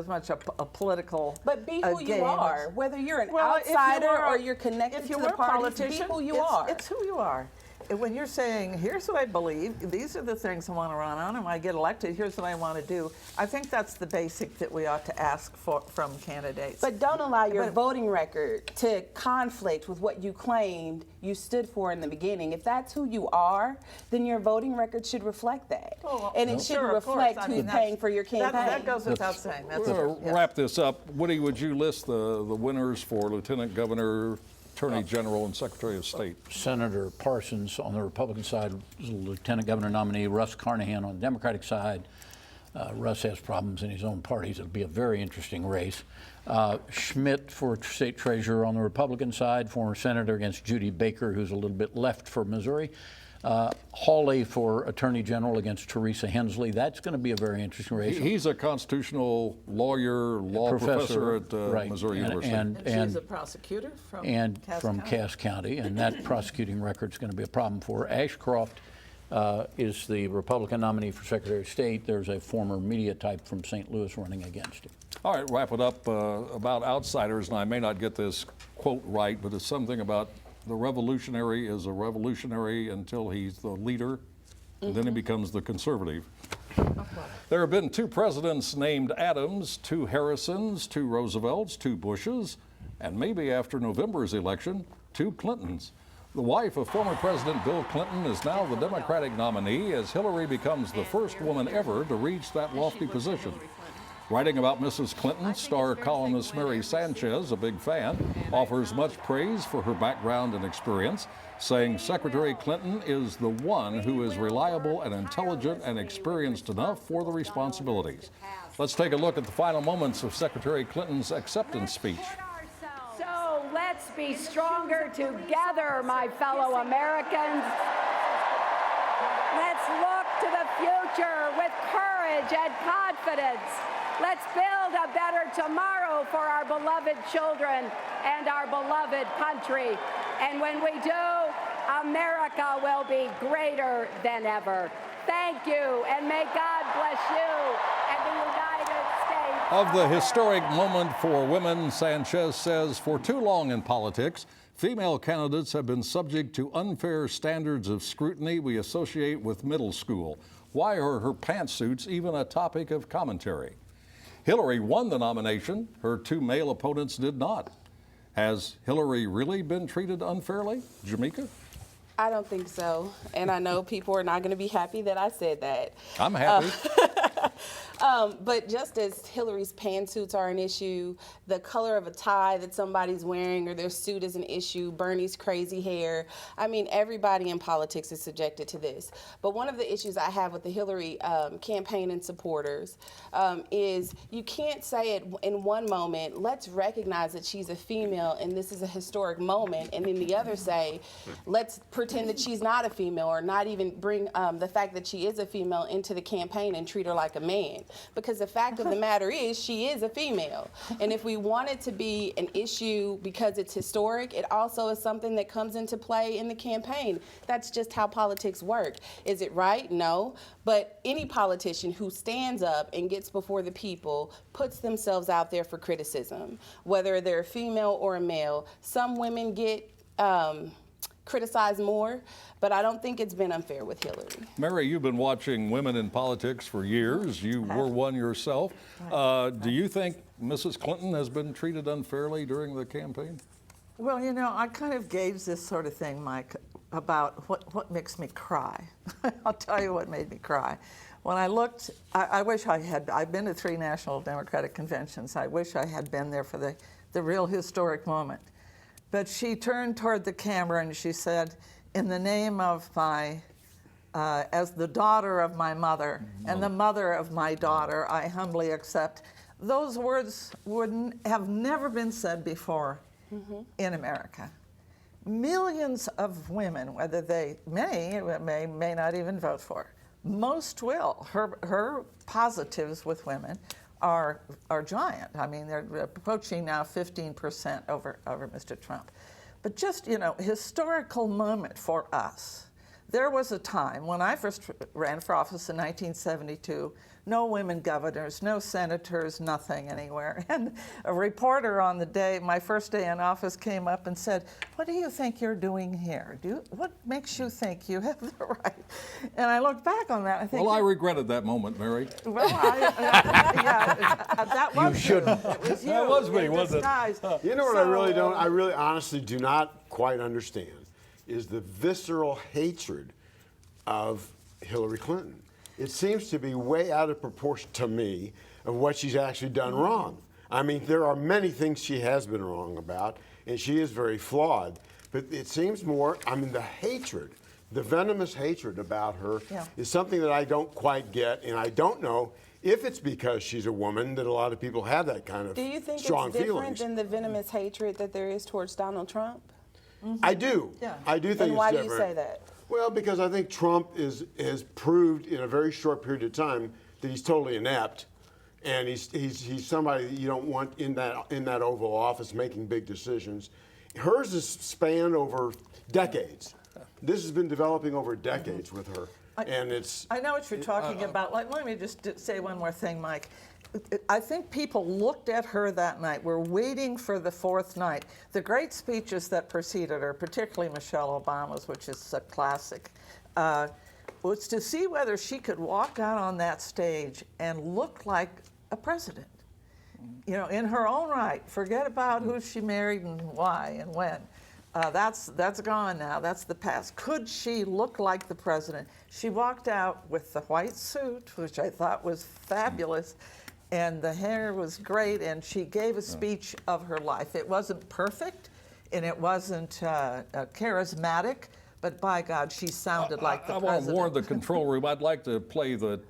much a political. But be who you are, whether you're an Well, outsider or or you're connected to the party. Be who you are. It's who you are. When you're saying, here's what I believe, these are the things I want to run on, and when I get elected, here's what I want to do, I think that's the basic that we ought to ask for from candidates. But don't allow your voting record to conflict with what you claimed you stood for in the beginning. If that's who you are, then your voting record should reflect that. And it should reflect who's paying for your campaign. That goes without saying. We're going to wrap this up. Woody, would you list the winners for Lieutenant Governor, Attorney General, and Secretary of State? Senator Parsons on the Republican side is the Lieutenant Governor nominee. Russ Carnahan on the Democratic side. Russ has problems in his own parties. It'll be a very interesting race. Schmidt for State Treasurer on the Republican side, former Senator against Judy Baker, who's a little bit left for Missouri. Hawley for Attorney General against Teresa Hensley. That's going to be a very interesting race. He's a constitutional lawyer, law professor at Missouri University. And she's a prosecutor from Cass County, and that prosecuting record is going to be a problem for her. Ashcroft is the Republican nominee for Secretary of State. There's a former media type from St. Louis running against him. All right, wrap it up about outsiders, and I may not get this quote right, but it's something about the revolutionary is a revolutionary until he's the leader, and then he becomes the conservative. There have been 2 presidents named Adams, 2 Harrisons, 2 Roosevelts, 2 Bushes, and maybe after November's election, 2 Clintons. The wife of former President Bill Clinton is now the Democratic nominee as Hillary becomes the first woman ever to reach that lofty position. Writing about Mrs. Clinton, star columnist Mary Sanchez, a big fan, offers much praise for her background and experience, saying Secretary Clinton is the one who is reliable and intelligent and experienced enough for the responsibilities. Let's take a look at the final moments of Secretary Clinton's acceptance speech. So let's be stronger together, my fellow Americans. Let's look to the future with courage and confidence. Let's build a better tomorrow for our beloved children and our beloved country. And when we do, America will be greater than ever. Thank you, and may God bless you and the United States. Of the historic moment for women, Sanchez says, for too long in politics, female candidates have been subject to unfair standards of scrutiny we associate with middle school. Why are her pantsuits even a topic of commentary? Hillary won the nomination. Her 2 male opponents did not. Has Hillary really been treated unfairly? Jamika? I don't think so. And I know people are not going to be happy that I said that. I'm happy. But just as Hillary's pantsuits are an issue, the color of a tie that somebody's wearing or their suit is an issue, Bernie's crazy hair. I mean, everybody in politics is subjected to this. But one of the issues I have with the Hillary campaign and supporters is you can't say it in one moment, let's recognize that she's a female and this is a historic moment, and then the other say, let's pretend that she's not a female or not even bring the fact that she is a female into the campaign and treat her like a man. Because the fact of the matter is, she is a female. And if we want it to be an issue because it's historic, it also is something that comes into play in the campaign. That's just how politics work. Is it right? No. But any politician who stands up and gets before the people puts themselves out there for criticism, whether they're a female or a male. Some women get criticized more, but I don't think it's been unfair with Hillary. Mary, you've been watching women in politics for years. You were one yourself. Do you think Mrs. Clinton has been treated unfairly during the campaign? Well, you know, I kind of gauge this sort of thing, Mike, about what makes me cry. I'll tell you what made me cry. When I looked, I wish I've been to 3 national Democratic conventions. I wish I had been there for the real historic moment. But she turned toward the camera and she said, in the name of my, as the daughter of my mother and the mother of my daughter, I humbly accept. Those words have never been said before in America. Millions of women, whether they may not even vote for her. Most will. Her positives with women are giant. I mean, they're approaching now 15% over Mr. Trump. But just, you know, historical moment for us. There was a time when I first ran for office in 1972, no women governors, no senators, nothing anywhere. And a reporter on the day, my first day in office, came up and said, "What do you think you're doing here? What makes you think you have the right?" And I look back on that, I think... Well, I regretted that moment, Mary. Well, that was you shouldn't. It was you. That was me, wasn't it? You know what I really honestly do not quite understand is the visceral hatred of Hillary Clinton. It seems to be way out of proportion to me of what she's actually done wrong. I mean, there are many things she has been wrong about, and she is very flawed. But it seems more, I mean, the hatred, the venomous hatred about her is something that I don't quite get, and I don't know if it's because she's a woman that a lot of people have that kind of strong feelings. Do you think it's different than the venomous hatred that there is towards Donald Trump? I do. Yeah. I do think it's different. And why do you say that? Well, because I think Trump has proved in a very short period of time that he's totally inept, and he's somebody that you don't want in that Oval Office making big decisions. Hers is spanned over decades. This has been developing over decades with her, and it's. I know what you're talking about. Let me just say one more thing, Mike. I think people looked at her that night. We're waiting for the 4th night. The great speeches that preceded her, particularly Michelle Obama's, which is a classic, was to see whether she could walk out on that stage and look like a president. You know, in her own right. Forget about who she married and why and when. That's gone now. That's the past. Could she look like the president? She walked out with the white suit, which I thought was fabulous. And the hair was great, and she gave a speech of her life. It wasn't perfect, and it wasn't charismatic, but by God, she sounded like the president. I want to warn the control room. I'd like to play the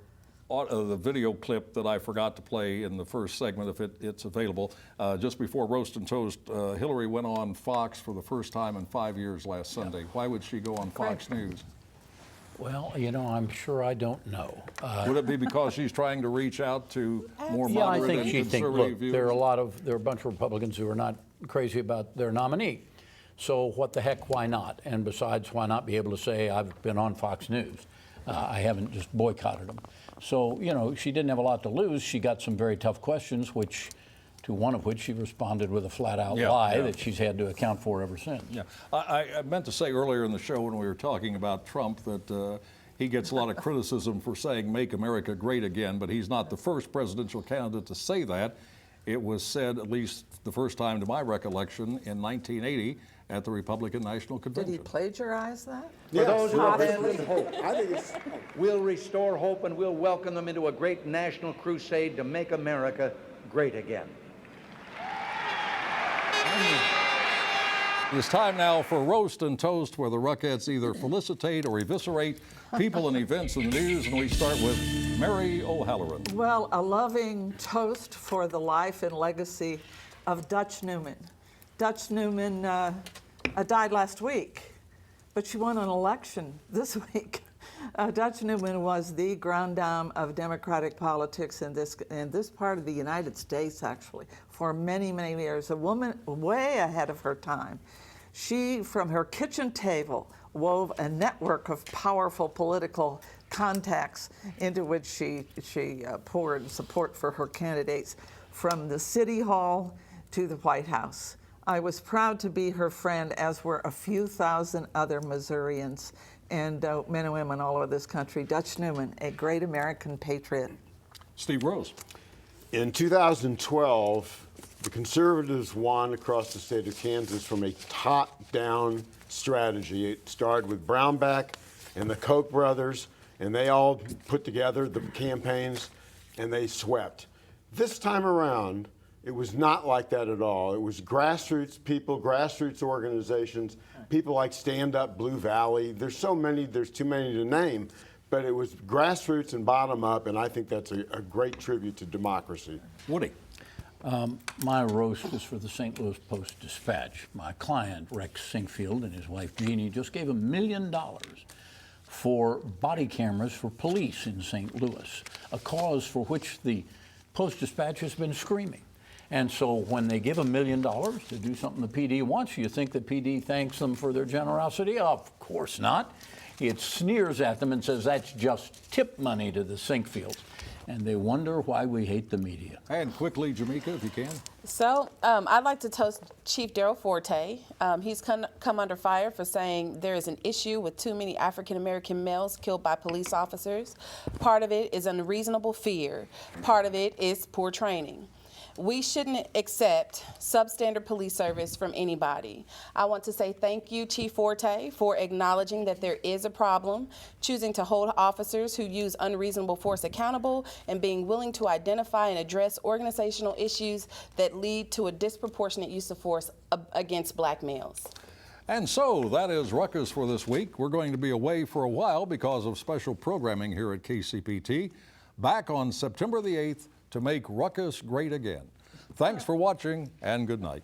video clip that I forgot to play in the first segment, if it's available. Just before Roast and Toast, Hillary went on Fox for the first time in 5 years last Sunday. Why would she go on Fox News? Well, you know, I'm sure I don't know. Would it be because she's trying to reach out to more yeah, I moderate think and she conservative thinks, look, views? there are a bunch of Republicans who are not crazy about their nominee. So what the heck, why not? And besides, why not be able to say, I've been on Fox News? I haven't just boycotted them. So, you know, she didn't have a lot to lose. She got some very tough questions, to one of which she responded with a flat-out lie that she's had to account for ever since. Yeah, I meant to say earlier in the show when we were talking about Trump that he gets a lot of criticism for saying "Make America Great Again," but he's not the first presidential candidate to say that. It was said, at least the first time to my recollection, in 1980 at the Republican National Did Convention. he plagiarize that? For those who Yes. abandon hope, we'll restore hope and we'll welcome them into a great national crusade to make America great again. It's time now for Roast and Toast, where the Rockettes either felicitate or eviscerate people and events in the news, and we start with Mary O'Halloran. Well, a loving toast for the life and legacy of Dutch Newman. Dutch Newman died last week, but she won an election this week. Dutch Newman was the grande dame of Democratic politics in this part of the United States, actually, for many, many years. A woman way ahead of her time. She, from her kitchen table, wove a network of powerful political contacts into which she poured support for her candidates, from the City Hall to the White House. I was proud to be her friend, as were a few thousand other Missourians and men and women all over this country. Dutch Newman, a great American patriot. Steve Rose. In 2012, the Conservatives won across the state of Kansas from a top-down strategy. It started with Brownback and the Koch brothers, and they all put together the campaigns, and they swept. This time around, it was not like that at all. It was grassroots people, grassroots organizations, people like Stand Up Blue Valley. There's so many, there's too many to name, but it was grassroots and bottom up, and I think that's a great tribute to democracy. Woody. My roast is for the St. Louis Post-Dispatch. My client, Rex Sinkfield, and his wife Jeannie just gave $1 million for body cameras for police in St. Louis, a cause for which the Post-Dispatch has been screaming. And so when they give $1 million to do something the PD wants, you think the PD thanks them for their generosity? Of course not. It sneers at them and says that's just tip money to the Sinkfields. And they wonder why we hate the media. And quickly, Jamika, if you can. So I'd like to toast Chief Daryl Forte. He's come under fire for saying there is an issue with too many African-American males killed by police officers. Part of it is unreasonable fear. Part of it is poor training. We shouldn't accept substandard police service from anybody. I want to say thank you, Chief Forte, for acknowledging that there is a problem, choosing to hold officers who use unreasonable force accountable, and being willing to identify and address organizational issues that lead to a disproportionate use of force against black males. And so that is Ruckus for this week. We're going to be away for a while because of special programming here at KCPT. Back on September the 8th to make Ruckus great again. Thanks for watching, and good night.